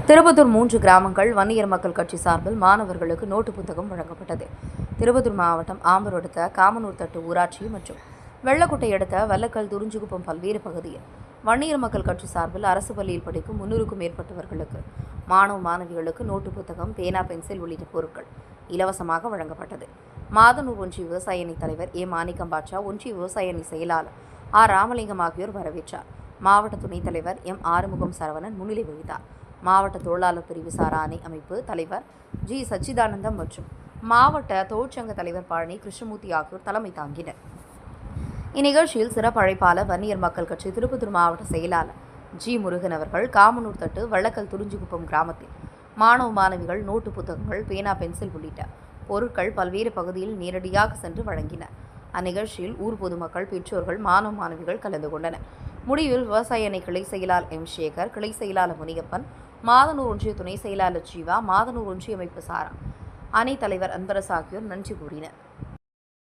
திருப்பத்தூர் 3 கிராமங்கள் வன்னியர் மக்கள் கட்சி சார்பில் மாணவர்களுக்கு நோட்டு புத்தகம் வழங்கப்பட்டது. திருப்பத்தூர் மாவட்டம் ஆம்பூர் அடுத்த காமனூர் தட்டு ஊராட்சி மற்றும் வெள்ளக்கோட்டை அடுத்த வல்லக்கல் துறிஞ்சிக்குப்பம் பல்வேறு பகுதியில் வன்னியர் மக்கள் கட்சி சார்பில் அரசு பள்ளியில் படிக்கும் 300க்கும் மேற்பட்டவர்களுக்கு மாணவ மாணவிகளுக்கு நோட்டு புத்தகம், பேனா, பென்சில் உள்ளிட்ட பொருட்கள் இலவசமாக வழங்கப்பட்டது. மாதனூர் ஒன்றிய விவசாய அணி தலைவர் ஏ மாணிக்கம் பாட்சா, ஒன்றிய விவசாய அணி செயலாளர் ஆர் ராமலிங்கம் ஆகியோர் வரவேற்றார். மாவட்ட துணைத் தலைவர் எம் ஆறுமுகம் சரவணன் முன்னிலை வகித்தார். மாவட்ட தொழிலாளர் பிரிவு சாரா அணி அமைப்பு தலைவர் ஜி சச்சிதானந்தம் மற்றும் மாவட்ட தொழிற்சங்க தலைவர் பழனி கிருஷ்ணமூர்த்தி ஆகியோர் தலைமை தாங்கினர். இந்நிகழ்ச்சியில் சிறப்பு அழைப்பாளர் வன்னியர் மக்கள் கட்சி திருப்பத்தூர் மாவட்ட செயலாளர் ஜி முருகன் அவர்கள் காமனூர் தட்டு வள்ளக்கல் துறிஞ்சிக்குப்பம் கிராமத்தில் மாணவ மாணவிகள் நோட்டு புத்தகங்கள், பேனா, பென்சில் உள்ளிட்ட பொருட்கள் பல்வேறு பகுதியில் நேரடியாக சென்று வழங்கினர். அந்நிகழ்ச்சியில் ஊர் பொதுமக்கள், பெற்றோர்கள், மாணவ மாணவிகள் கலந்து கொண்டனர். முடிவில் விவசாய அணி கிளை செயலாளர் எம் சேகர், கிளை செயலாளர் முனியப்பன், மாதனூர் ஒன்றிய துணை செயலாளர் ஜீவா, மாதனூர் ஒன்றிய அமைப்பு சாரா அணி தலைவர் அன்பரசு ஆகியோர் நன்றி கூறினர்.